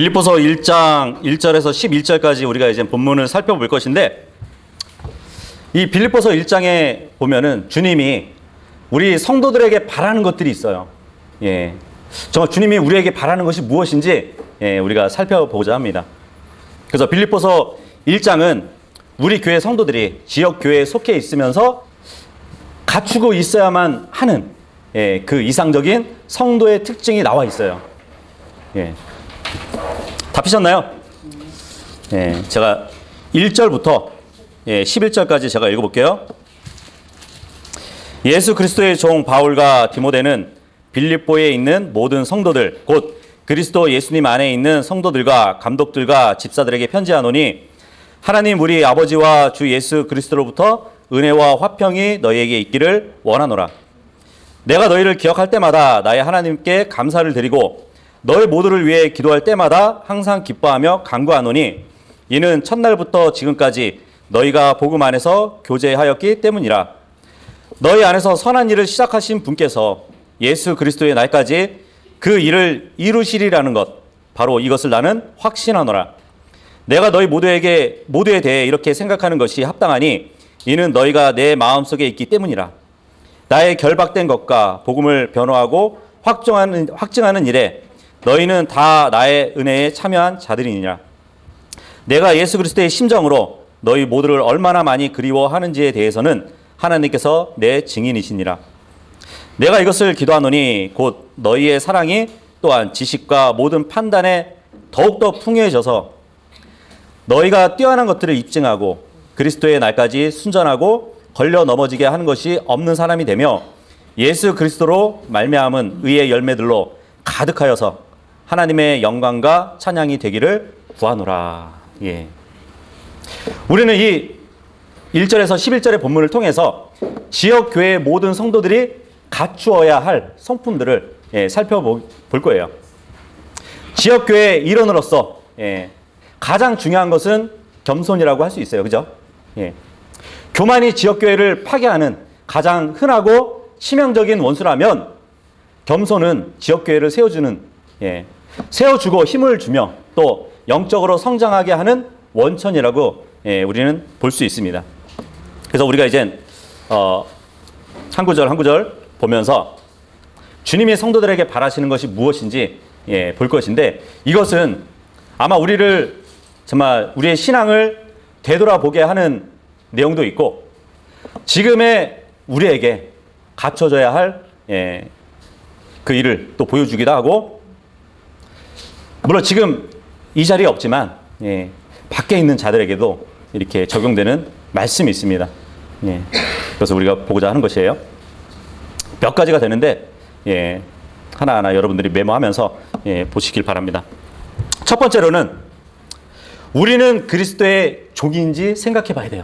빌립보서 1장 1절에서 11절까지 우리가 이제 본문을 살펴볼 것인데, 이 빌립보서 1장에 보면은 주님이 우리 성도들에게 바라는 것들이 있어요. 예. 정말 주님이 우리에게 바라는 것이 무엇인지 우리가 살펴보고자 합니다. 그래서 빌립보서 1장은 우리 교회 성도들이 지역 교회에 속해 있으면서 갖추고 있어야만 하는 그 이상적인 성도의 특징이 나와 있어요. 예. 다 피셨나요? 예. 제가 1절부터 11절까지 제가 읽어볼게요. 예수 그리스도의 종 바울과 디모데는 빌립보에 있는 모든 성도들, 곧 그리스도 예수님 안에 있는 성도들과 감독들과 집사들에게 편지하노니, 하나님 우리 아버지와 주 예수 그리스도로부터 은혜와 화평이 너희에게 있기를 원하노라. 내가 너희를 기억할 때마다 나의 하나님께 감사를 드리고 너희 모두를 위해 기도할 때마다 항상 기뻐하며 간구하노니, 이는 첫날부터 지금까지 너희가 복음 안에서 교제하였기 때문이라. 너희 안에서 선한 일을 시작하신 분께서 예수 그리스도의 날까지 그 일을 이루시리라는 것, 바로 이것을 나는 확신하노라. 내가 너희 모두에 대해 이렇게 생각하는 것이 합당하니, 이는 너희가 내 마음속에 있기 때문이라. 나의 결박된 것과 복음을 변호하고 확증하는 일에 너희는 다 나의 은혜에 참여한 자들이니라. 내가 예수 그리스도의 심정으로 너희 모두를 얼마나 많이 그리워하는지에 대해서는 하나님께서 내 증인이시니라. 내가 이것을 기도하노니 곧 너희의 사랑이 또한 지식과 모든 판단에 더욱더 풍요해져서 너희가 뛰어난 것들을 입증하고 그리스도의 날까지 순전하고 걸려 넘어지게 하는 것이 없는 사람이 되며, 예수 그리스도로 말미암은 의의 열매들로 가득하여서 하나님의 영광과 찬양이 되기를 구하노라. 예. 우리는 이 1절에서 11절의 본문을 통해서 지역교회의 모든 성도들이 갖추어야 할 성품들을 살펴볼 거예요. 지역교회의 일원으로서 가장 중요한 것은 겸손이라고 할 수 있어요. 그죠? 교만이 지역교회를 파괴하는 가장 흔하고 치명적인 원수라면, 겸손은 지역교회를 세워주고 힘을 주며 또 영적으로 성장하게 하는 원천이라고 우리는 볼 수 있습니다. 그래서 우리가 이제 한 구절 한 구절 보면서 주님이 성도들에게 바라시는 것이 무엇인지 볼 것인데, 이것은 아마 우리를 정말 우리의 신앙을 되돌아보게 하는 내용도 있고, 지금의 우리에게 갖춰져야 할 그 일을 또 보여주기도 하고, 물론 지금 이 자리에 없지만 밖에 있는 자들에게도 이렇게 적용되는 말씀이 있습니다. 그래서 우리가 보고자 하는 것이에요. 몇 가지가 되는데 하나하나 여러분들이 메모하면서 보시길 바랍니다. 첫 번째로는 우리는 그리스도의 종인지 생각해 봐야 돼요.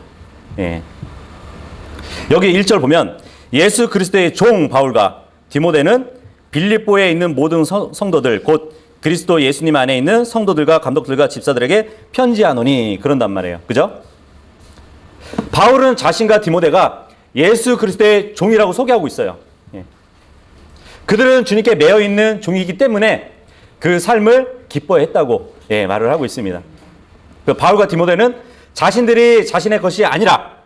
여기 1절 보면 예수 그리스도의 종 바울과 디모데는 빌립보에 있는 모든 성도들, 곧 그리스도 예수님 안에 있는 성도들과 감독들과 집사들에게 편지하노니, 그런단 말이에요. 그죠? 바울은 자신과 디모데가 예수 그리스도의 종이라고 소개하고 있어요. 그들은 주님께 매여 있는 종이기 때문에 그 삶을 기뻐했다고 말을 하고 있습니다. 바울과 디모데는 자신들이 자신의 것이 아니라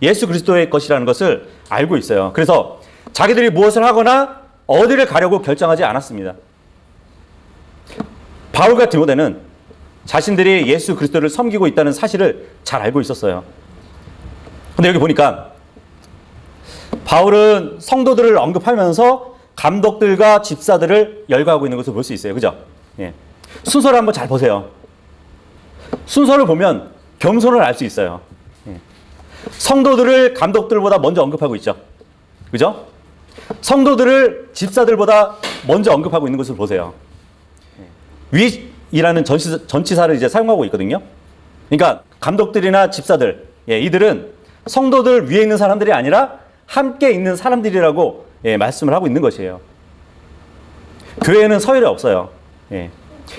예수 그리스도의 것이라는 것을 알고 있어요. 그래서 자기들이 무엇을 하거나 어디를 가려고 결정하지 않았습니다. 바울과 디모데는 자신들이 예수 그리스도를 섬기고 있다는 사실을 잘 알고 있었어요. 근데 여기 보니까 바울은 성도들을 언급하면서 감독들과 집사들을 열거하고 있는 것을 볼 수 있어요. 그죠? 순서를 한번 잘 보세요. 순서를 보면 겸손을 알 수 있어요. 성도들을 감독들보다 먼저 언급하고 있죠. 그죠? 성도들을 집사들보다 먼저 언급하고 있는 것을 보세요. 위이라는 전치사를 이제 사용하고 있거든요. 그러니까 감독들이나 집사들, 이들은 성도들 위에 있는 사람들이 아니라 함께 있는 사람들이라고 말씀을 하고 있는 것이에요. 교회에는 서열이 없어요.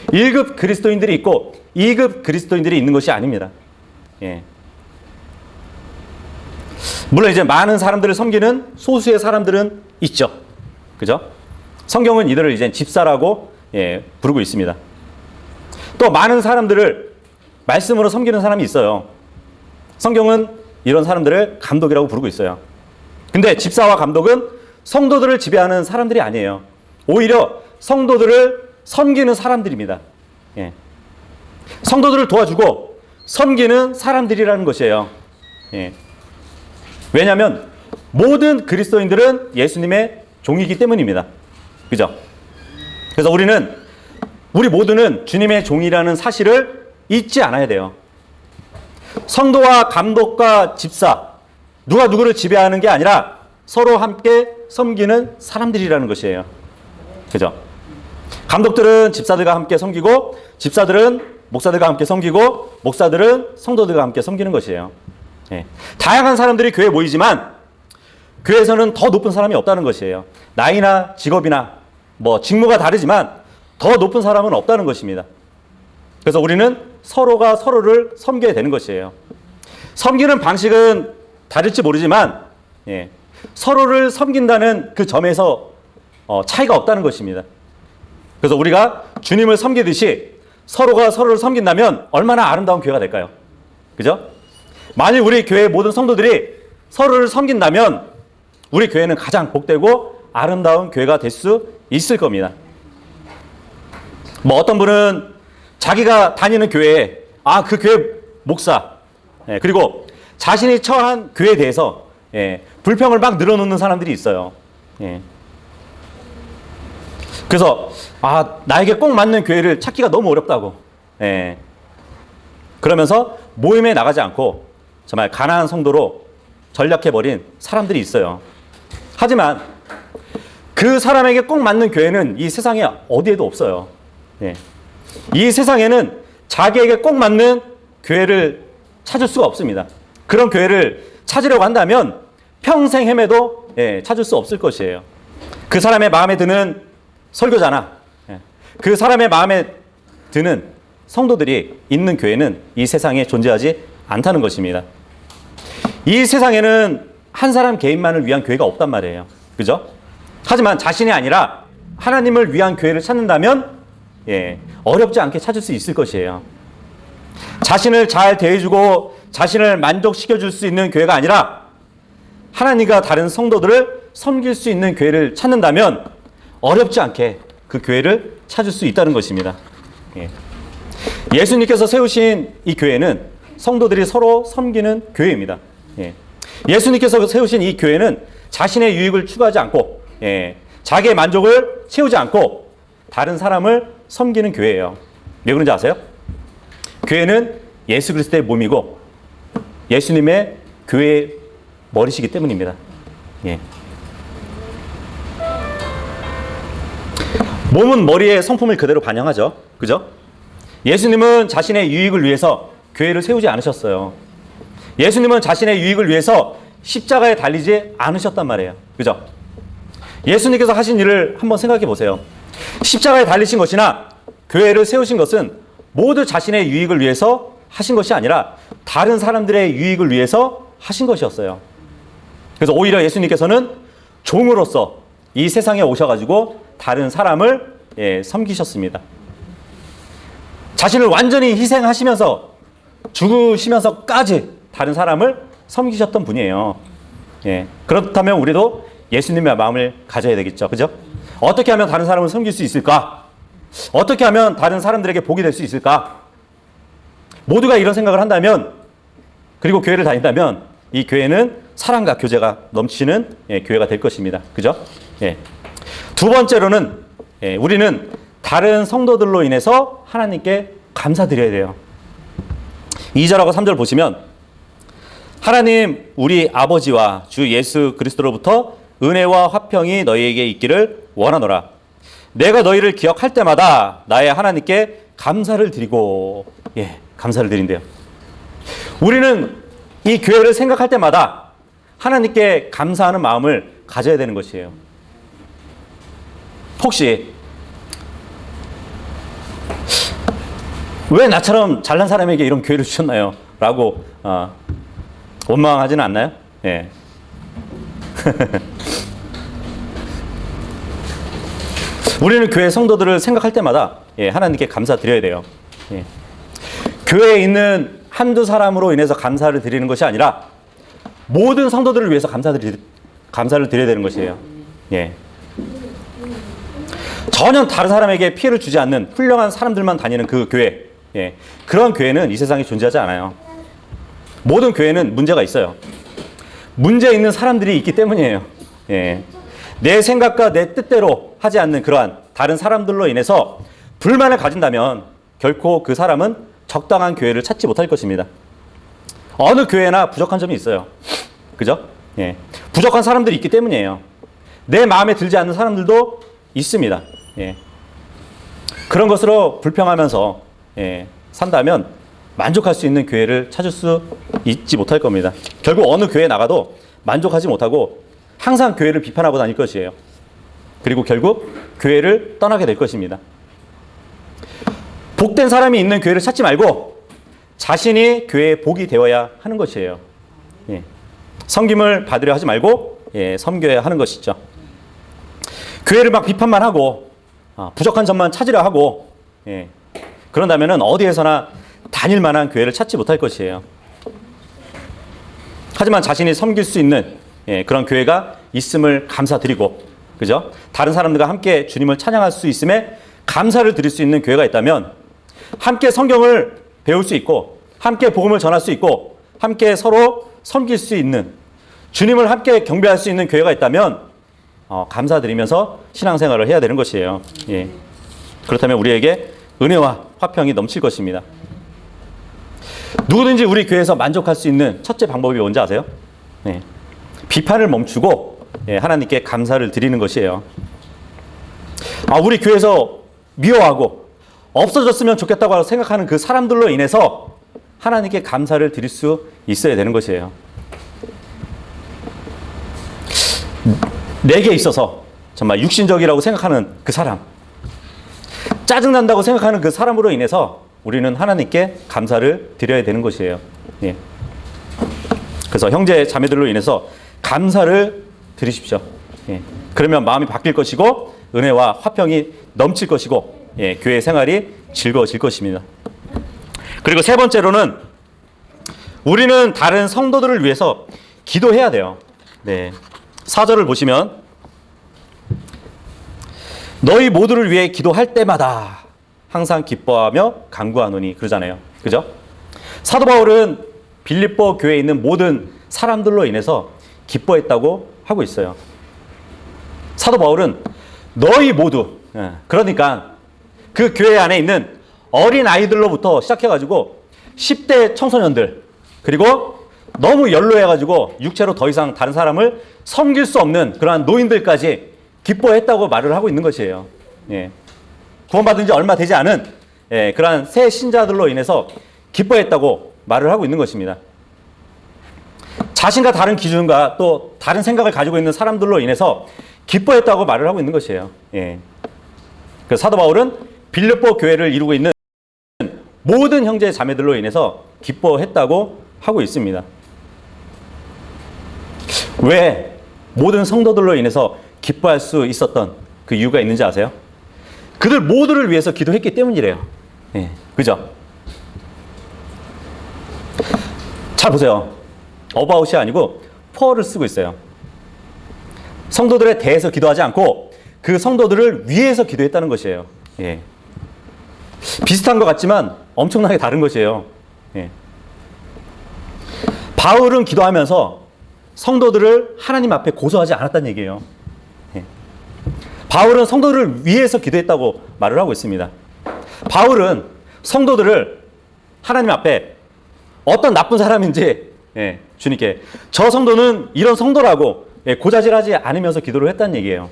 1급 그리스도인들이 있고 2급 그리스도인들이 있는 것이 아닙니다. 물론 이제 많은 사람들을 섬기는 소수의 사람들은 있죠. 그죠? 성경은 이들을 이제 집사라고 부르고 있습니다. 또 많은 사람들을 말씀으로 섬기는 사람이 있어요. 성경은 이런 사람들을 감독이라고 부르고 있어요. 근데 집사와 감독은 성도들을 지배하는 사람들이 아니에요. 오히려 성도들을 섬기는 사람들입니다. 예. 성도들을 도와주고 섬기는 사람들이라는 것이에요. 예. 왜냐하면 모든 그리스도인들은 예수님의 종이기 때문입니다. 그죠? 그래서 우리 모두는 주님의 종이라는 사실을 잊지 않아야 돼요. 성도와 감독과 집사, 누가 누구를 지배하는 게 아니라 서로 함께 섬기는 사람들이라는 것이에요. 그죠? 감독들은 집사들과 함께 섬기고, 집사들은 목사들과 함께 섬기고, 목사들은 성도들과 함께 섬기는 것이에요. 예. 다양한 사람들이 교회에 모이지만 교회에서는 더 높은 사람이 없다는 것이에요. 나이나 직업이나 직무가 다르지만 더 높은 사람은 없다는 것입니다. 그래서 우리는 서로가 서로를 섬겨야 되는 것이에요. 섬기는 방식은 다를지 모르지만 서로를 섬긴다는 그 점에서 차이가 없다는 것입니다. 그래서 우리가 주님을 섬기듯이 서로가 서로를 섬긴다면 얼마나 아름다운 교회가 될까요? 그죠? 만일 우리 교회의 모든 성도들이 서로를 섬긴다면 우리 교회는 가장 복되고 아름다운 교회가 될 수 있을 겁니다. 어떤 분은 자기가 다니는 교회에 그 교회 목사 그리고 자신이 처한 교회에 대해서 불평을 막 늘어놓는 사람들이 있어요. 그래서 나에게 꼭 맞는 교회를 찾기가 너무 어렵다고. 그러면서 모임에 나가지 않고 정말 가난한 성도로 전락해버린 사람들이 있어요. 하지만 그 사람에게 꼭 맞는 교회는 이 세상에 어디에도 없어요. 이 세상에는 자기에게 꼭 맞는 교회를 찾을 수가 없습니다. 그런 교회를 찾으려고 한다면 평생 헤매도 찾을 수 없을 것이에요. 그 사람의 마음에 드는 설교자나 그 사람의 마음에 드는 성도들이 있는 교회는 이 세상에 존재하지 않다는 것입니다. 이 세상에는 한 사람 개인만을 위한 교회가 없단 말이에요. 그죠? 하지만 자신이 아니라 하나님을 위한 교회를 찾는다면 어렵지 않게 찾을 수 있을 것이에요. 자신을 잘 대해주고 자신을 만족시켜줄 수 있는 교회가 아니라 하나님과 다른 성도들을 섬길 수 있는 교회를 찾는다면 어렵지 않게 그 교회를 찾을 수 있다는 것입니다. 예수님께서 세우신 이 교회는 성도들이 서로 섬기는 교회입니다. 예수님께서 세우신 이 교회는 자신의 유익을 추구하지 않고 자기의 만족을 채우지 않고 다른 사람을 섬기는 교회예요. 왜 그런지 아세요? 교회는 예수 그리스도의 몸이고 예수님의 교회의 머리시기 때문입니다. 몸은 머리의 성품을 그대로 반영하죠. 그죠? 예수님은 자신의 유익을 위해서 교회를 세우지 않으셨어요. 예수님은 자신의 유익을 위해서 십자가에 달리지 않으셨단 말이에요. 그죠? 예수님께서 하신 일을 한번 생각해 보세요. 십자가에 달리신 것이나 교회를 세우신 것은 모두 자신의 유익을 위해서 하신 것이 아니라 다른 사람들의 유익을 위해서 하신 것이었어요. 그래서 오히려 예수님께서는 종으로서 이 세상에 오셔가지고 다른 사람을 섬기셨습니다. 자신을 완전히 희생하시면서 죽으시면서까지 다른 사람을 섬기셨던 분이에요. 그렇다면 우리도 예수님의 마음을 가져야 되겠죠. 그죠? 어떻게 하면 다른 사람을 섬길 수 있을까? 어떻게 하면 다른 사람들에게 복이 될 수 있을까? 모두가 이런 생각을 한다면, 그리고 교회를 다닌다면 이 교회는 사랑과 교제가 넘치는 교회가 될 것입니다. 그죠? 두 번째로는 우리는 다른 성도들로 인해서 하나님께 감사드려야 돼요. 2절하고 3절 보시면 하나님 우리 아버지와 주 예수 그리스도로부터 은혜와 화평이 너희에게 있기를 원하노라. 내가 너희를 기억할 때마다 나의 하나님께 감사를 드리고 감사를 드린대요. 우리는 이 교회를 생각할 때마다 하나님께 감사하는 마음을 가져야 되는 것이에요. 혹시 왜 나처럼 잘난 사람에게 이런 교회를 주셨나요? 라고 원망하지는 않나요? 우리는 교회 성도들을 생각할 때마다 하나님께 감사드려야 돼요. 예. 교회에 있는 한두 사람으로 인해서 감사를 드리는 것이 아니라 모든 성도들을 위해서 감사를 드려야 되는 것이에요. 예. 전혀 다른 사람에게 피해를 주지 않는 훌륭한 사람들만 다니는 그 교회, 예. 그런 교회는 이 세상에 존재하지 않아요. 모든 교회는 문제가 있어요. 문제 있는 사람들이 있기 때문이에요. 예. 내 생각과 내 뜻대로 하지 않는 그러한 다른 사람들로 인해서 불만을 가진다면 결코 그 사람은 적당한 교회를 찾지 못할 것입니다. 어느 교회나 부족한 점이 있어요. 그죠? 예. 부족한 사람들이 있기 때문이에요. 내 마음에 들지 않는 사람들도 있습니다. 예. 그런 것으로 불평하면서 산다면 만족할 수 있는 교회를 찾을 수 있지 못할 겁니다. 결국 어느 교회에 나가도 만족하지 못하고 항상 교회를 비판하고 다닐 것이에요. 그리고 결국 교회를 떠나게 될 것입니다. 복된 사람이 있는 교회를 찾지 말고 자신이 교회의 복이 되어야 하는 것이에요. 예. 섬김을 받으려 하지 말고 섬겨야 하는 것이죠. 교회를 막 비판만 하고 부족한 점만 찾으려 하고 그런다면 어디에서나 다닐 만한 교회를 찾지 못할 것이에요. 하지만 자신이 섬길 수 있는 그런 교회가 있음을 감사드리고, 그죠? 다른 사람들과 함께 주님을 찬양할 수 있음에 감사를 드릴 수 있는 교회가 있다면 함께 성경을 배울 수 있고 함께 복음을 전할 수 있고 함께 서로 섬길 수 있는, 주님을 함께 경배할 수 있는 교회가 있다면 감사드리면서 신앙생활을 해야 되는 것이에요. 예. 그렇다면 우리에게 은혜와 화평이 넘칠 것입니다. 누구든지 우리 교회에서 만족할 수 있는 첫째 방법이 뭔지 아세요? 예. 비판을 멈추고 하나님께 감사를 드리는 것이에요. 우리 교회에서 미워하고 없어졌으면 좋겠다고 생각하는 그 사람들로 인해서 하나님께 감사를 드릴 수 있어야 되는 것이에요. 내게 있어서 정말 육신적이라고 생각하는 그 사람, 짜증난다고 생각하는 그 사람으로 인해서 우리는 하나님께 감사를 드려야 되는 것이에요. 예. 그래서 형제 자매들로 인해서 감사를 드리십시오. 예. 그러면 마음이 바뀔 것이고 은혜와 화평이 넘칠 것이고 교회 생활이 즐거워질 것입니다. 그리고 세 번째로는 우리는 다른 성도들을 위해서 기도해야 돼요. 네. 4절을 보시면 너희 모두를 위해 기도할 때마다 항상 기뻐하며 간구하노니 그러잖아요. 그죠? 사도 바울은 빌립보 교회에 있는 모든 사람들로 인해서 기뻐했다고 하고 있어요. 사도 바울은 너희 모두, 그러니까 그 교회 안에 있는 어린 아이들로부터 시작해가지고 10대 청소년들, 그리고 너무 연로해가지고 육체로 더 이상 다른 사람을 섬길 수 없는 그러한 노인들까지 기뻐했다고 말을 하고 있는 것이에요. 예. 구원받은 지 얼마 되지 않은 그러한 새 신자들로 인해서 기뻐했다고 말을 하고 있는 것입니다. 자신과 다른 기준과 또 다른 생각을 가지고 있는 사람들로 인해서 기뻐했다고 말을 하고 있는 것이에요. 예. 그래서 사도 바울은 빌립보 교회를 이루고 있는 모든 형제 자매들로 인해서 기뻐했다고 하고 있습니다. 왜 모든 성도들로 인해서 기뻐할 수 있었던 그 이유가 있는지 아세요? 그들 모두를 위해서 기도했기 때문이래요. 예, 그죠? 잘 보세요. 어바웃이 아니고 for를 쓰고 있어요. 성도들에 대해서 기도하지 않고 그 성도들을 위해서 기도했다는 것이에요. 예. 비슷한 것 같지만 엄청나게 다른 것이에요. 예. 바울은 기도하면서 성도들을 하나님 앞에 고소하지 않았다는 얘기예요. 예. 바울은 성도들을 위해서 기도했다고 말을 하고 있습니다. 바울은 성도들을 하나님 앞에 어떤 나쁜 사람인지 주님께 저 성도는 이런 성도라고 고자질하지 않으면서 기도를 했다는 얘기예요.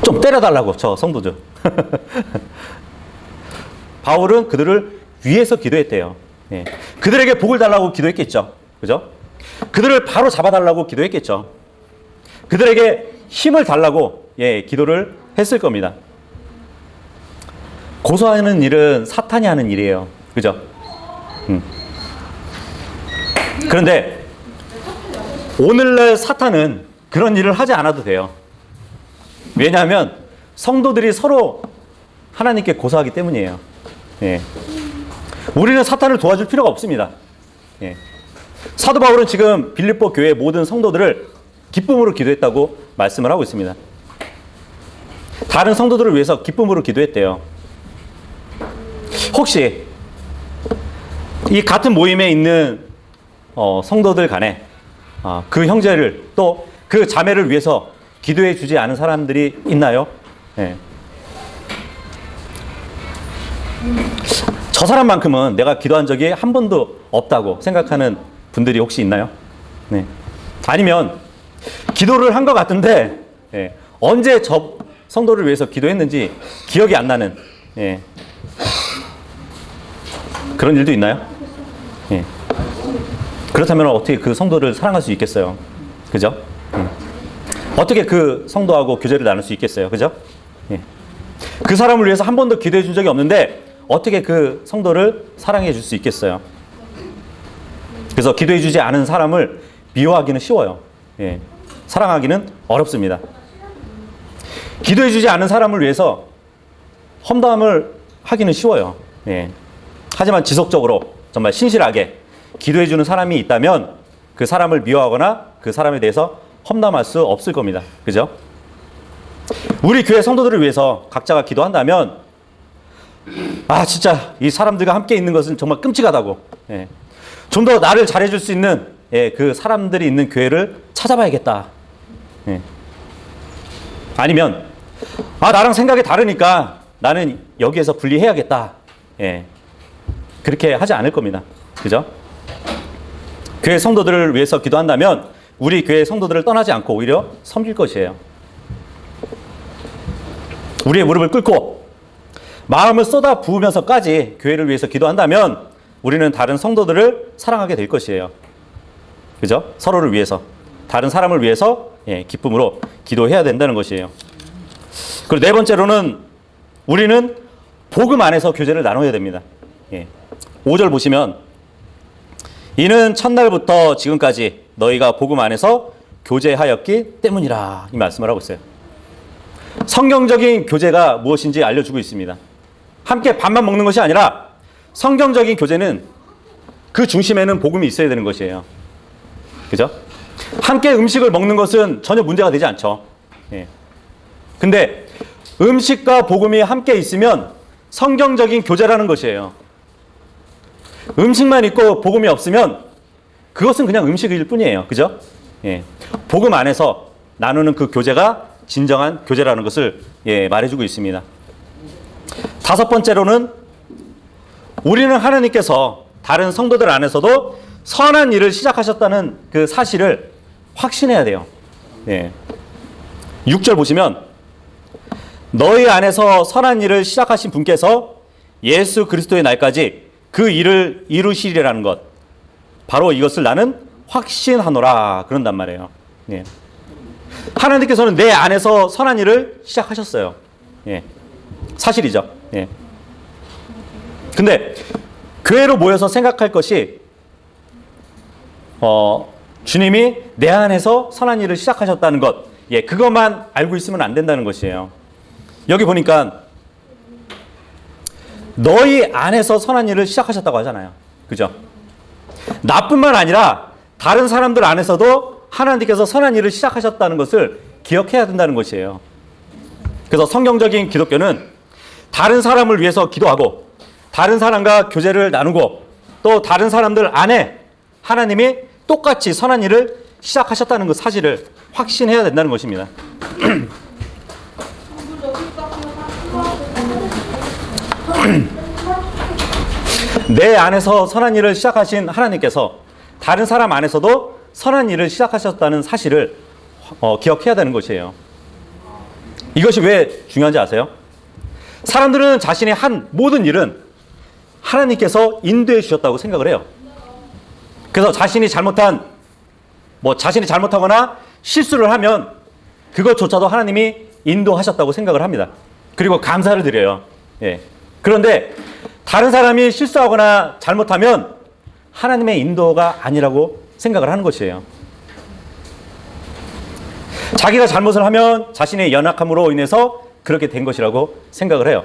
좀 때려달라고 저 성도들. 바울은 그들을 위해서 기도했대요. 그들에게 복을 달라고 기도했겠죠. 그죠? 그들을 바로 잡아달라고 기도했겠죠. 그들에게 힘을 달라고 기도를 했을 겁니다. 고소하는 일은 사탄이 하는 일이에요. 그죠? 그런데 오늘날 사탄은 그런 일을 하지 않아도 돼요. 왜냐하면 성도들이 서로 하나님께 고사하기 때문이에요. 예. 우리는 사탄을 도와줄 필요가 없습니다. 예. 사도 바울은 지금 빌립보 교회 모든 성도들을 기쁨으로 기도했다고 말씀을 하고 있습니다. 다른 성도들을 위해서 기쁨으로 기도했대요. 혹시 이 같은 모임에 있는 성도들 간에 그 형제를 또 그 자매를 위해서 기도해 주지 않은 사람들이 있나요? 네. 저 사람만큼은 내가 기도한 적이 한 번도 없다고 생각하는 분들이 혹시 있나요? 네. 아니면 기도를 한 것 같은데 언제 저 성도를 위해서 기도했는지 기억이 안 나는 그런 일도 있나요? 그렇다면 어떻게 그 성도를 사랑할 수 있겠어요? 그죠? 어떻게 그 성도하고 교제를 나눌 수 있겠어요? 그죠? 그 사람을 위해서 한 번도 기도해 준 적이 없는데 어떻게 그 성도를 사랑해 줄 수 있겠어요? 그래서 기도해 주지 않은 사람을 미워하기는 쉬워요. 사랑하기는 어렵습니다. 기도해 주지 않은 사람을 위해서 험담을 하기는 쉬워요. 하지만 지속적으로 정말 신실하게 기도해 주는 사람이 있다면 그 사람을 미워하거나 그 사람에 대해서 험담할 수 없을 겁니다. 그죠? 우리 교회 성도들을 위해서 각자가 기도한다면 진짜 이 사람들과 함께 있는 것은 정말 끔찍하다고 좀 더 나를 잘해줄 수 있는 그 사람들이 있는 교회를 찾아봐야겠다. 아니면 나랑 생각이 다르니까 나는 여기에서 분리해야겠다. 그렇게 하지 않을 겁니다. 그죠? 교회 성도들을 위해서 기도한다면 우리 교회 성도들을 떠나지 않고 오히려 섬길 것이에요. 우리의 무릎을 꿇고 마음을 쏟아 부으면서까지 교회를 위해서 기도한다면 우리는 다른 성도들을 사랑하게 될 것이에요. 그죠? 서로를 위해서, 다른 사람을 위해서 기쁨으로 기도해야 된다는 것이에요. 그리고 네 번째로는 우리는 복음 안에서 교제를 나눠야 됩니다. 5절 보시면 이는 첫날부터 지금까지 너희가 복음 안에서 교제하였기 때문이라 이 말씀을 하고 있어요. 성경적인 교제가 무엇인지 알려주고 있습니다. 함께 밥만 먹는 것이 아니라 성경적인 교제는 그 중심에는 복음이 있어야 되는 것이에요. 그죠? 함께 음식을 먹는 것은 전혀 문제가 되지 않죠. 근데 음식과 복음이 함께 있으면 성경적인 교제라는 것이에요. 음식만 있고 복음이 없으면 그것은 그냥 음식일 뿐이에요. 그죠? 복음 안에서 나누는 그 교제가 진정한 교제라는 것을 말해주고 있습니다. 다섯 번째로는 우리는 하나님께서 다른 성도들 안에서도 선한 일을 시작하셨다는 그 사실을 확신해야 돼요. 6절 보시면 너희 안에서 선한 일을 시작하신 분께서 예수 그리스도의 날까지 그 일을 이루시리라는 것, 바로 이것을 나는 확신하노라 그런단 말이에요. 하나님께서는 내 안에서 선한 일을 시작하셨어요. 사실이죠. 근데 교회로 모여서 생각할 것이 주님이 내 안에서 선한 일을 시작하셨다는 것, 그것만 알고 있으면 안 된다는 것이에요. 여기 보니까 너희 안에서 선한 일을 시작하셨다고 하잖아요. 그죠? 나뿐만 아니라 다른 사람들 안에서도 하나님께서 선한 일을 시작하셨다는 것을 기억해야 된다는 것이에요. 그래서 성경적인 기독교는 다른 사람을 위해서 기도하고 다른 사람과 교제를 나누고 또 다른 사람들 안에 하나님이 똑같이 선한 일을 시작하셨다는 그 사실을 확신해야 된다는 것입니다. 내 안에서 선한 일을 시작하신 하나님께서 다른 사람 안에서도 선한 일을 시작하셨다는 사실을 기억해야 되는 것이에요. 이것이 왜 중요한지 아세요? 사람들은 자신이 한 모든 일은 하나님께서 인도해 주셨다고 생각을 해요. 그래서 자신이 잘못하거나 실수를 하면 그것조차도 하나님이 인도하셨다고 생각을 합니다. 그리고 감사를 드려요. 그런데 다른 사람이 실수하거나 잘못하면 하나님의 인도가 아니라고 생각을 하는 것이에요. 자기가 잘못을 하면 자신의 연약함으로 인해서 그렇게 된 것이라고 생각을 해요.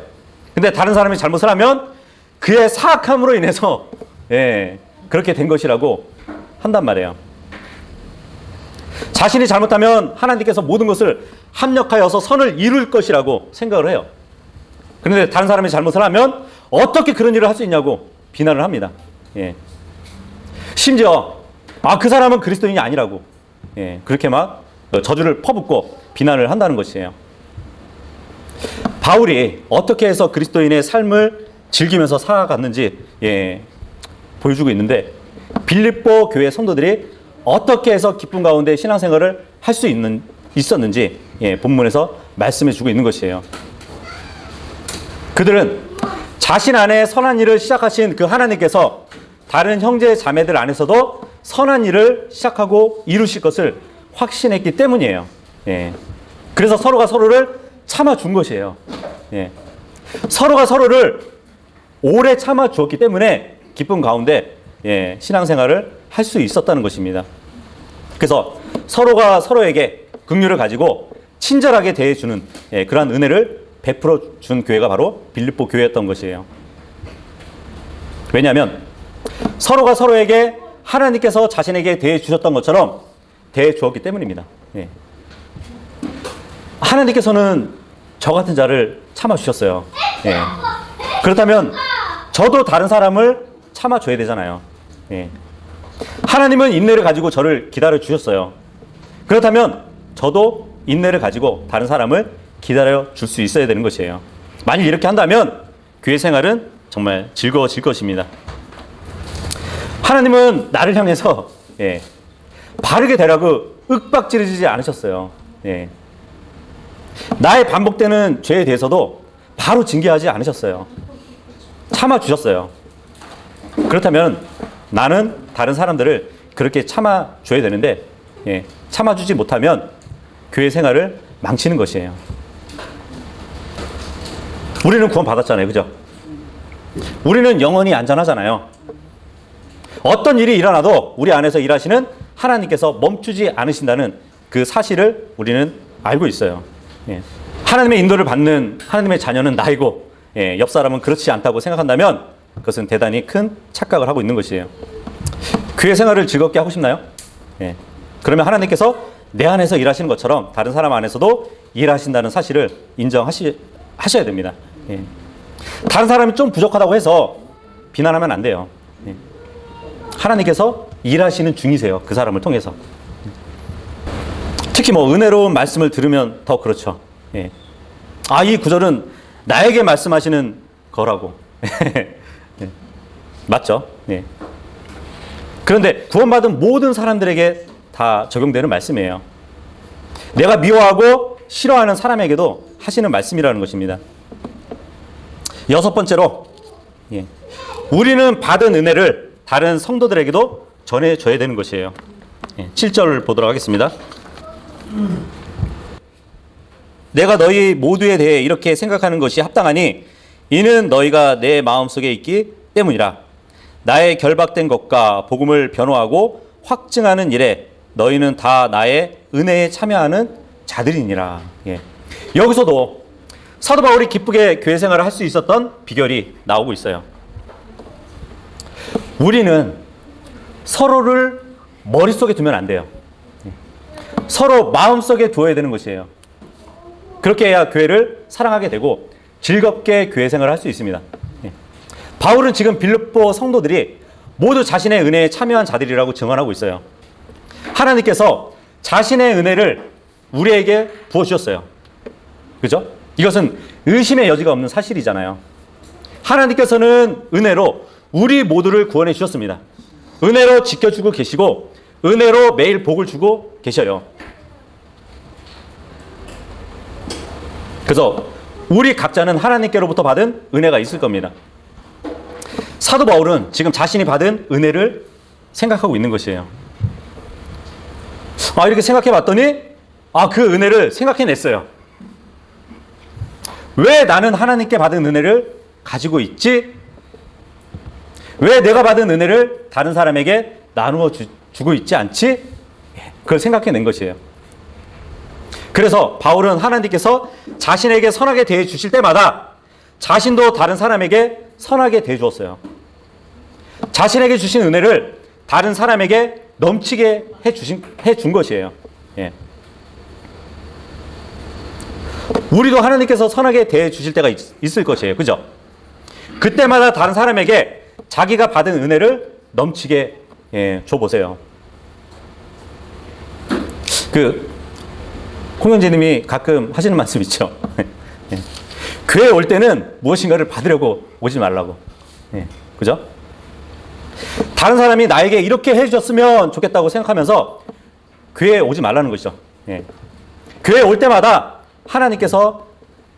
근데 다른 사람이 잘못을 하면 그의 사악함으로 인해서 그렇게 된 것이라고 한단 말이에요. 자신이 잘못하면 하나님께서 모든 것을 합력하여서 선을 이룰 것이라고 생각을 해요. 그런데 다른 사람이 잘못을 하면 어떻게 그런 일을 할 수 있냐고 비난을 합니다. 심지어 그 사람은 그리스도인이 아니라고 그렇게 막 저주를 퍼붓고 비난을 한다는 것이에요. 바울이 어떻게 해서 그리스도인의 삶을 즐기면서 살아갔는지 보여주고 있는데, 빌립보 교회 성도들이 어떻게 해서 기쁨 가운데 신앙생활을 할 수 있었는지 본문에서 말씀해 주고 있는 것이에요. 그들은 자신 안에 선한 일을 시작하신 그 하나님께서 다른 형제 자매들 안에서도 선한 일을 시작하고 이루실 것을 확신했기 때문이에요. 그래서 서로가 서로를 참아준 것이에요. 서로가 서로를 오래 참아주었기 때문에 기쁨 가운데 신앙생활을 할 수 있었다는 것입니다. 그래서 서로가 서로에게 긍휼을 가지고 친절하게 대해주는 그러한 은혜를 베풀어 준 교회가 바로 빌립보 교회였던 것이에요. 왜냐하면 서로가 서로에게 하나님께서 자신에게 대해주셨던 것처럼 대해주었기 때문입니다. 하나님께서는 저 같은 자를 참아주셨어요. 그렇다면 저도 다른 사람을 참아줘야 되잖아요. 하나님은 인내를 가지고 저를 기다려 주셨어요. 그렇다면 저도 인내를 가지고 다른 사람을 기다려 줄 수 있어야 되는 것이에요. 만일 이렇게 한다면 교회 생활은 정말 즐거워질 것입니다. 하나님은 나를 향해서 바르게 되라고 윽박지르지 않으셨어요. 나의 반복되는 죄에 대해서도 바로 징계하지 않으셨어요. 참아주셨어요. 그렇다면 나는 다른 사람들을 그렇게 참아줘야 되는데 참아주지 못하면 교회 생활을 망치는 것이에요. 우리는 구원 받았잖아요. 그죠? 우리는 영원히 안전하잖아요. 어떤 일이 일어나도 우리 안에서 일하시는 하나님께서 멈추지 않으신다는 그 사실을 우리는 알고 있어요. 하나님의 인도를 받는 하나님의 자녀는 나이고 옆 사람은 그렇지 않다고 생각한다면 그것은 대단히 큰 착각을 하고 있는 것이에요. 교회 생활을 즐겁게 하고 싶나요? 그러면 하나님께서 내 안에서 일하시는 것처럼 다른 사람 안에서도 일하신다는 사실을 인정하셔야 됩니다. 다른 사람이 좀 부족하다고 해서 비난하면 안 돼요. 하나님께서 일하시는 중이세요. 그 사람을 통해서. 특히 은혜로운 말씀을 들으면 더 그렇죠. 이 구절은 나에게 말씀하시는 거라고. 맞죠? 그런데 구원받은 모든 사람들에게 다 적용되는 말씀이에요. 내가 미워하고 싫어하는 사람에게도 하시는 말씀이라는 것입니다. 여섯 번째로, 우리는 받은 은혜를 다른 성도들에게도 전해줘야 되는 것이에요. 7절을 보도록 하겠습니다. 내가 너희 모두에 대해 이렇게 생각하는 것이 합당하니 이는 너희가 내 마음속에 있기 때문이라. 나의 결박된 것과 복음을 변호하고 확증하는 일에 너희는 다 나의 은혜에 참여하는 자들이니라. 여기서도 사도 바울이 기쁘게 교회 생활을 할 수 있었던 비결이 나오고 있어요. 우리는 서로를 머릿속에 두면 안 돼요. 서로 마음속에 두어야 되는 것이에요. 그렇게 해야 교회를 사랑하게 되고 즐겁게 교회 생활을 할 수 있습니다. 바울은 지금 빌립보 성도들이 모두 자신의 은혜에 참여한 자들이라고 증언하고 있어요. 하나님께서 자신의 은혜를 우리에게 부어주셨어요. 그죠? 이것은 의심의 여지가 없는 사실이잖아요. 하나님께서는 은혜로 우리 모두를 구원해 주셨습니다. 은혜로 지켜주고 계시고 은혜로 매일 복을 주고 계셔요. 그래서 우리 각자는 하나님께로부터 받은 은혜가 있을 겁니다. 사도 바울은 지금 자신이 받은 은혜를 생각하고 있는 것이에요. 이렇게 생각해 봤더니 그 은혜를 생각해냈어요. 왜 나는 하나님께 받은 은혜를 가지고 있지? 왜 내가 받은 은혜를 다른 사람에게 나누어 주고 있지 않지? 그걸 생각해낸 것이에요. 그래서 바울은 하나님께서 자신에게 선하게 대해 주실 때마다 자신도 다른 사람에게 선하게 대해 주었어요. 자신에게 주신 은혜를 다른 사람에게 넘치게 해준 것이에요. 예. 우리도 하나님께서 선하게 대해 주실 때가 있을 것이에요. 그죠? 그때마다 다른 사람에게 자기가 받은 은혜를 넘치게 줘보세요. 홍영재님이 가끔 하시는 말씀 있죠. 교회에 올 때는 무엇인가를 받으려고 오지 말라고. 그죠? 다른 사람이 나에게 이렇게 해주셨으면 좋겠다고 생각하면서 교회에 오지 말라는 것이죠. 교회에 올 때마다 하나님께서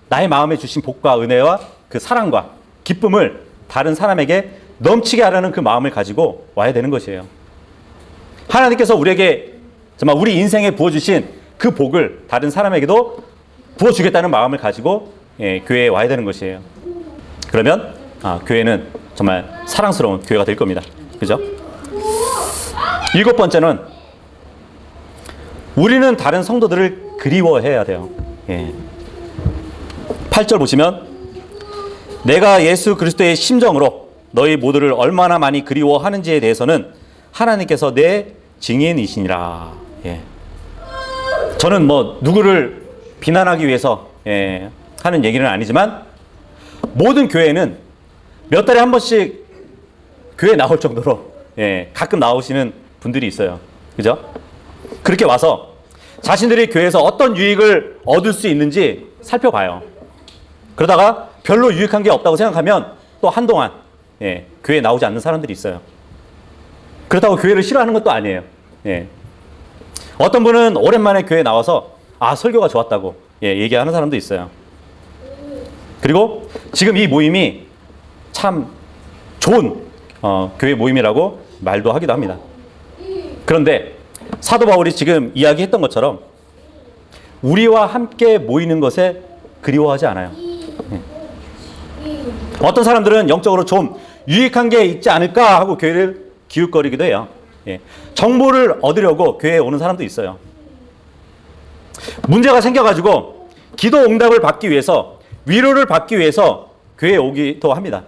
나의 마음에 주신 복과 은혜와 그 사랑과 기쁨을 다른 사람에게 넘치게 하라는 그 마음을 가지고 와야 되는 것이에요. 하나님께서 우리에게 정말 우리 인생에 부어주신 그 복을 다른 사람에게도 부어주겠다는 마음을 가지고 교회에 와야 되는 것이에요. 그러면 교회는 정말 사랑스러운 교회가 될 겁니다. 그죠? 7번째는 우리는 다른 성도들을 그리워해야 돼요. 8절 보시면 내가 예수 그리스도의 심정으로 너희 모두를 얼마나 많이 그리워하는지에 대해서는 하나님께서 내 증인이시니라. 저는 누구를 비난하기 위해서 하는 얘기는 아니지만 모든 교회는 몇 달에 한 번씩 교회 나올 정도로 가끔 나오시는 분들이 있어요. 그죠? 그렇게 와서 자신들이 교회에서 어떤 유익을 얻을 수 있는지 살펴봐요. 그러다가 별로 유익한 게 없다고 생각하면 또 한동안 교회에 나오지 않는 사람들이 있어요. 그렇다고 교회를 싫어하는 것도 아니에요. 어떤 분은 오랜만에 교회에 나와서 설교가 좋았다고 얘기하는 사람도 있어요. 그리고 지금 이 모임이 참 좋은 교회 모임이라고 말도 하기도 합니다. 그런데 사도 바울이 지금 이야기했던 것처럼 우리와 함께 모이는 것에 그리워하지 않아요. 어떤 사람들은 영적으로 좀 유익한 게 있지 않을까 하고 교회를 기웃거리기도 해요. 정보를 얻으려고 교회에 오는 사람도 있어요. 문제가 생겨가지고 기도 응답을 받기 위해서, 위로를 받기 위해서 교회에 오기도 합니다.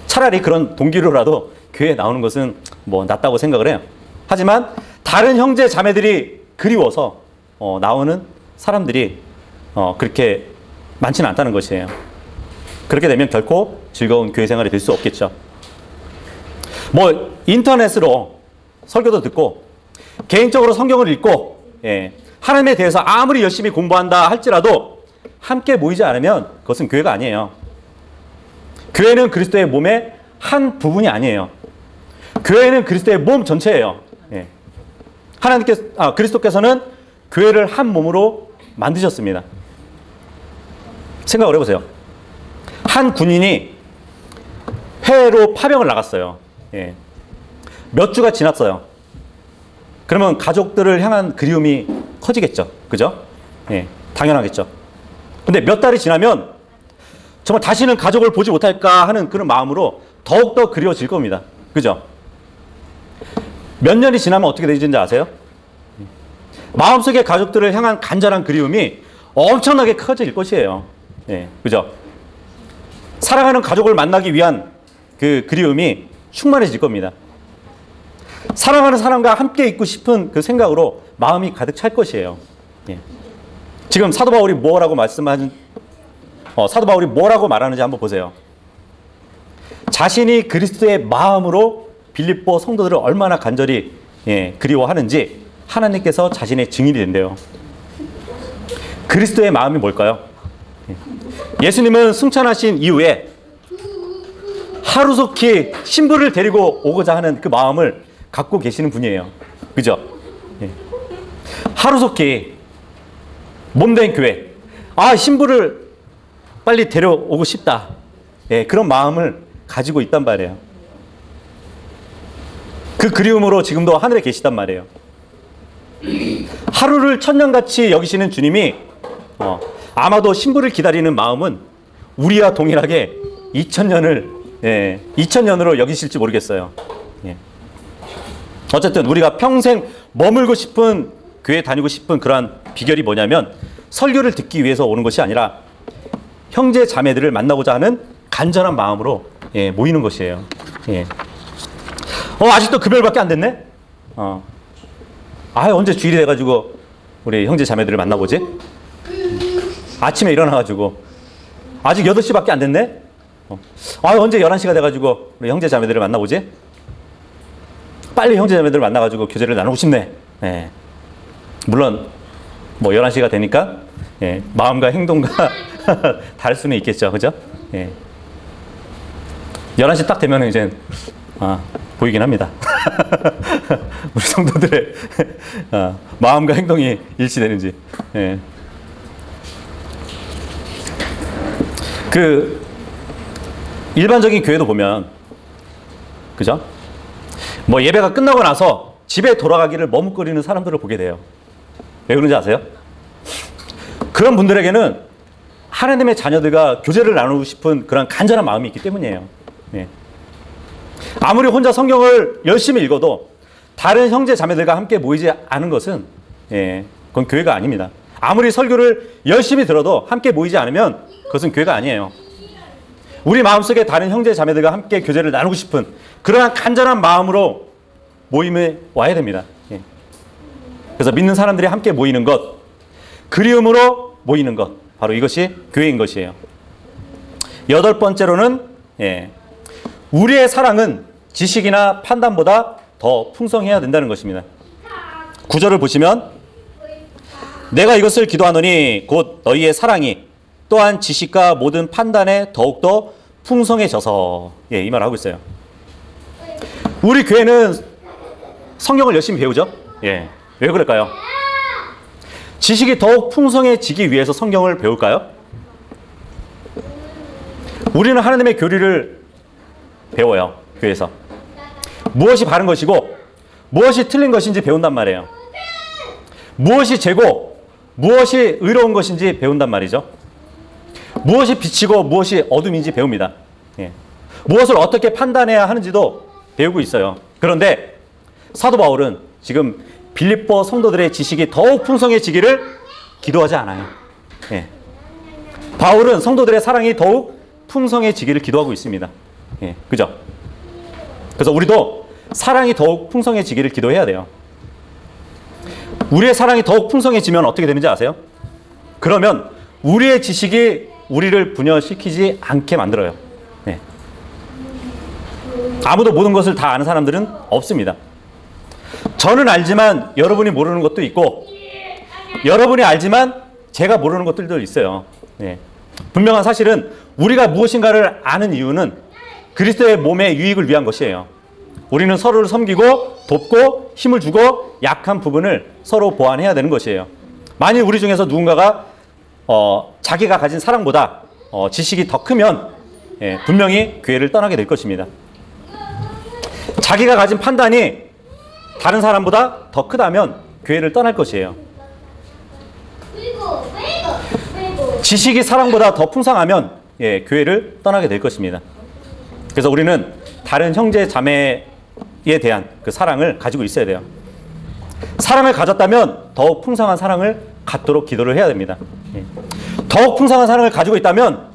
차라리 그런 동기로라도 교회에 나오는 것은 낫다고 생각을 해요. 하지만 다른 형제 자매들이 그리워서 나오는 사람들이 그렇게 많지는 않다는 것이에요. 그렇게 되면 결코 즐거운 교회 생활이 될 수 없겠죠. 인터넷으로 설교도 듣고 개인적으로 성경을 읽고 하나님에 대해서 아무리 열심히 공부한다 할지라도 함께 모이지 않으면 그것은 교회가 아니에요. 교회는 그리스도의 몸의 한 부분이 아니에요. 교회는 그리스도의 몸 전체예요. 그리스도께서는 교회를 한 몸으로 만드셨습니다. 생각을 해보세요. 한 군인이 해외로 파병을 나갔어요. 몇 주가 지났어요. 그러면 가족들을 향한 그리움이 커지겠죠. 그죠? 당연하겠죠. 근데 몇 달이 지나면 정말 다시는 가족을 보지 못할까 하는 그런 마음으로 더욱더 그리워질 겁니다. 그죠? 몇 년이 지나면 어떻게 되는지 아세요? 마음속에 가족들을 향한 간절한 그리움이 엄청나게 커질 것이에요. 그죠? 사랑하는 가족을 만나기 위한 그 그리움이 충만해질 겁니다. 사랑하는 사람과 함께 있고 싶은 그 생각으로 마음이 가득 찰 것이에요. 지금 사도 바울이 뭐라고 말하는지 한번 보세요. 자신이 그리스도의 마음으로 빌립보 성도들을 얼마나 간절히 그리워하는지 하나님께서 자신의 증인이 된대요. 그리스도의 마음이 뭘까요? 예수님은 승천하신 이후에 하루속히 신부를 데리고 오고자 하는 그 마음을 갖고 계시는 분이에요. 그죠? 하루속히 몸된 교회, 신부를 빨리 데려오고 싶다. 그런 마음을 가지고 있단 말이에요. 그 그리움으로 지금도 하늘에 계시단 말이에요. 하루를 천년같이 여기시는 주님이 아마도 신부를 기다리는 마음은 우리와 동일하게 2000년으로 여기실지 모르겠어요. 어쨌든 우리가 평생 머물고 싶은 교회 다니고 싶은 그러한 비결이 뭐냐면 설교를 듣기 위해서 오는 것이 아니라 형제 자매들을 만나고자 하는 간절한 마음으로 모이는 것이에요. 아직도 금요일밖에 안 됐네? 언제 주일이 돼가지고 우리 형제 자매들을 만나보지? 아침에 일어나가지고 아직 8시밖에 안 됐네? 언제 11시가 돼가지고 우리 형제 자매들을 만나보지? 빨리 형제 자매들을 만나가지고 교제를 나누고 싶네. 물론 뭐 11시가 되니까 마음과 행동과 다를 수는 있겠죠. 그죠? 11시 딱 되면 이제 보이긴 합니다. 우리 성도들의 마음과 행동이 일치되는지. 그 일반적인 교회도 보면, 그죠? 뭐 예배가 끝나고 나서 집에 돌아가기를 머뭇거리는 사람들을 보게 돼요. 왜 그런지 아세요? 그런 분들에게는 하나님의 자녀들과 교제를 나누고 싶은 그런 간절한 마음이 있기 때문이에요. 아무리 혼자 성경을 열심히 읽어도 다른 형제 자매들과 함께 모이지 않은 것은 그건 교회가 아닙니다. 아무리 설교를 열심히 들어도 함께 모이지 않으면 그것은 교회가 아니에요. 우리 마음속에 다른 형제 자매들과 함께 교제를 나누고 싶은 그러한 간절한 마음으로 모임에 와야 됩니다. 그래서 믿는 사람들이 함께 모이는 것, 그리움으로 모이는 것, 바로 이것이 교회인 것이에요. 8번째로는 우리의 사랑은 지식이나 판단보다 더 풍성해야 된다는 것입니다. 9절을 보시면 내가 이것을 기도하노니 곧 너희의 사랑이 또한 지식과 모든 판단에 더욱더 풍성해져서 이 말을 하고 있어요. 우리 교회는 성경을 열심히 배우죠. 왜 그럴까요? 지식이 더욱 풍성해지기 위해서 성경을 배울까요? 우리는 하나님의 교리를 배워요. 교회에서. 무엇이 바른 것이고 무엇이 틀린 것인지 배운단 말이에요. 무엇이 죄고 무엇이 의로운 것인지 배운단 말이죠. 무엇이 빛이고 무엇이 어둠인지 배웁니다. 무엇을 어떻게 판단해야 하는지도 배우고 있어요. 그런데 사도 바울은 지금 빌립보 성도들의 지식이 더욱 풍성해지기를 기도하지 않아요. 바울은 성도들의 사랑이 더욱 풍성해지기를 기도하고 있습니다. 그죠? 그래서 우리도 사랑이 더욱 풍성해지기를 기도해야 돼요. 우리의 사랑이 더욱 풍성해지면 어떻게 되는지 아세요? 그러면 우리의 지식이 우리를 분열시키지 않게 만들어요. 아무도 모든 것을 다 아는 사람들은 없습니다. 저는 알지만 여러분이 모르는 것도 있고 여러분이 알지만 제가 모르는 것들도 있어요. 분명한 사실은 우리가 무엇인가를 아는 이유는 그리스도의 몸의 유익을 위한 것이에요. 우리는 서로를 섬기고 돕고 힘을 주고 약한 부분을 서로 보완해야 되는 것이에요. 만일 우리 중에서 누군가가 자기가 가진 사랑보다 지식이 더 크면 분명히 교회를 떠나게 될 것입니다. 자기가 가진 판단이 다른 사람보다 더 크다면 교회를 떠날 것이에요. 지식이 사랑보다 더 풍성하면 교회를 떠나게 될 것입니다. 그래서 우리는 다른 형제 자매에 대한 그 사랑을 가지고 있어야 돼요. 사랑을 가졌다면 더욱 풍성한 사랑을 갖도록 기도를 해야 됩니다. 더욱 풍성한 사랑을 가지고 있다면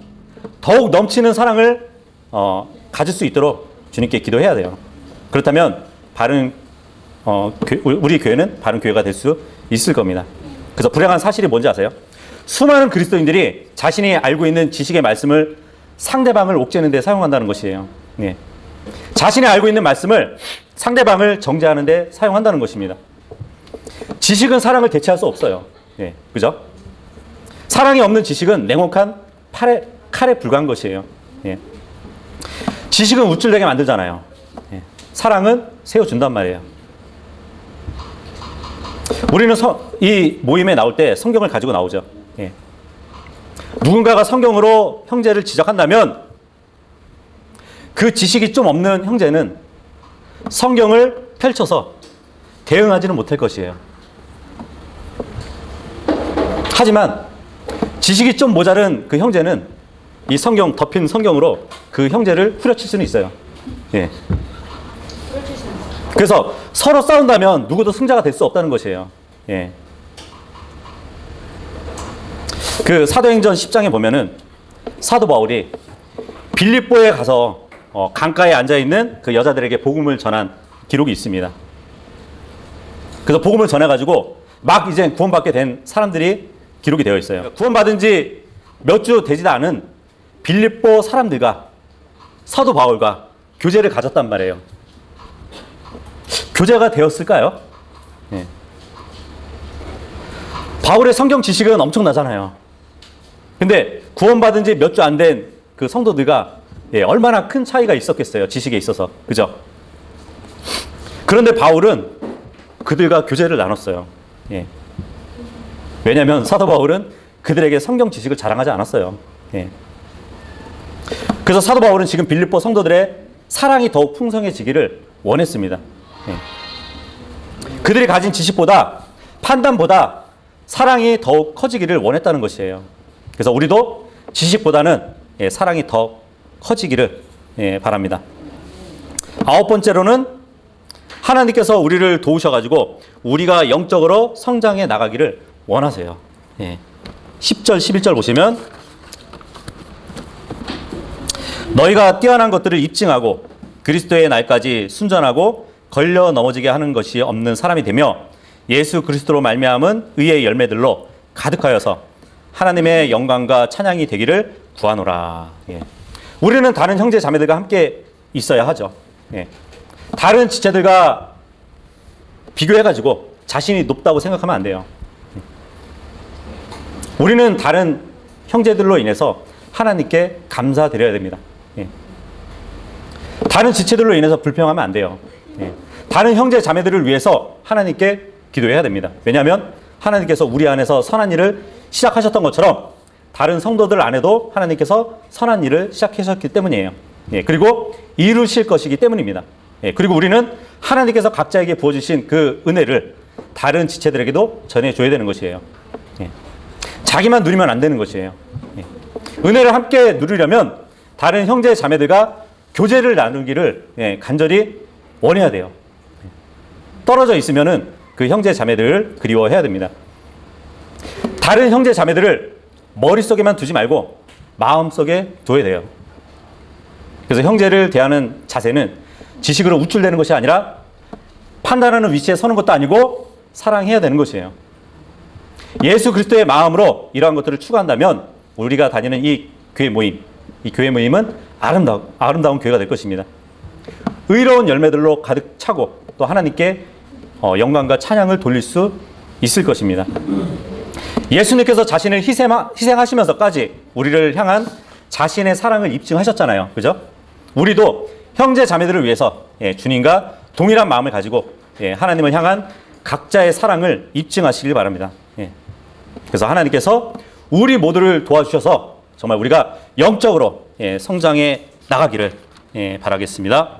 더욱 넘치는 사랑을 가질 수 있도록 주님께 기도해야 돼요. 그렇다면 바른 우리 교회는 바른 교회가 될 수 있을 겁니다. 그래서 불행한 사실이 뭔지 아세요? 수많은 그리스도인들이 자신이 알고 있는 지식의 말씀을 상대방을 옥죄는 데 사용한다는 것이에요. 자신이 알고 있는 말씀을 상대방을 정죄하는 데 사용한다는 것입니다. 지식은 사랑을 대체할 수 없어요. 그죠? 사랑이 없는 지식은 냉혹한 칼에 불과한 것이에요. 지식은 우쭐대게 만들잖아요. 사랑은 세워준단 말이에요. 우리는 이 모임에 나올 때 성경을 가지고 나오죠. 누군가가 성경으로 형제를 지적한다면 그 지식이 좀 없는 형제는 성경을 펼쳐서 대응하지는 못할 것이에요. 하지만 지식이 좀 모자른 그 형제는 이 성경 덮인 성경으로 그 형제를 후려칠 수는 있어요. 그래서 서로 싸운다면 누구도 승자가 될 수 없다는 것이에요. 예. 그 사도행전 10장에 보면은 사도 바울이 빌립보에 가서 강가에 앉아 있는 그 여자들에게 복음을 전한 기록이 있습니다. 그래서 복음을 전해가지고 막 이제 구원받게 된 사람들이 기록이 되어 있어요. 구원받은 지 몇 주 되지도 않은 빌립보 사람들과 사도 바울과 교제를 가졌단 말이에요. 교제가 되었을까요? 네. 바울의 성경 지식은 엄청나잖아요. 근데 구원받은 지 몇 주 안 된 그 성도들과 얼마나 큰 차이가 있었겠어요. 지식에 있어서. 그죠? 그런데 바울은 그들과 교제를 나눴어요. 예. 왜냐하면 사도 바울은 그들에게 성경 지식을 자랑하지 않았어요. 예. 그래서 사도 바울은 지금 빌립보 성도들의 사랑이 더욱 풍성해지기를 원했습니다. 예. 그들이 가진 지식보다 판단보다 사랑이 더욱 커지기를 원했다는 것이에요. 그래서 우리도 지식보다는 사랑이 더 커지기를 바랍니다. 9번째로는 하나님께서 우리를 도우셔가지고 우리가 영적으로 성장해 나가기를 원하세요. 10절, 11절 보시면 너희가 뛰어난 것들을 입증하고 그리스도의 날까지 순전하고 걸려 넘어지게 하는 것이 없는 사람이 되며 예수 그리스도로 말미암은 의의 열매들로 가득하여서 하나님의 영광과 찬양이 되기를 구하노라. 우리는 다른 형제 자매들과 함께 있어야 하죠. 다른 지체들과 비교해가지고 자신이 높다고 생각하면 안 돼요. 우리는 다른 형제들로 인해서 하나님께 감사드려야 됩니다. 다른 지체들로 인해서 불평하면 안 돼요. 다른 형제 자매들을 위해서 하나님께 기도해야 됩니다. 왜냐하면 하나님께서 우리 안에서 선한 일을 시작하셨던 것처럼 다른 성도들 안에도 하나님께서 선한 일을 시작하셨기 때문이에요. 그리고 이루실 것이기 때문입니다. 그리고 우리는 하나님께서 각자에게 부어주신 그 은혜를 다른 지체들에게도 전해줘야 되는 것이에요. 자기만 누리면 안 되는 것이에요. 은혜를 함께 누리려면 다른 형제 자매들과 교제를 나누기를 간절히 원해야 돼요. 떨어져 있으면은 그 형제 자매들을 그리워해야 됩니다. 다른 형제 자매들을 머릿속에만 두지 말고 마음속에 둬야 돼요. 그래서 형제를 대하는 자세는 지식으로 우쭐대는 것이 아니라 판단하는 위치에 서는 것도 아니고 사랑해야 되는 것이에요. 예수 그리스도의 마음으로 이러한 것들을 추구한다면 우리가 다니는 이 교회 모임은 아름다운 교회가 될 것입니다. 의로운 열매들로 가득 차고 또 하나님께 영광과 찬양을 돌릴 수 있을 것입니다. 예수님께서 자신을 희생하시면서까지 우리를 향한 자신의 사랑을 입증하셨잖아요. 그죠? 우리도 형제 자매들을 위해서 주님과 동일한 마음을 가지고 하나님을 향한 각자의 사랑을 입증하시길 바랍니다. 그래서 하나님께서 우리 모두를 도와주셔서 정말 우리가 영적으로 성장해 나가기를 바라겠습니다.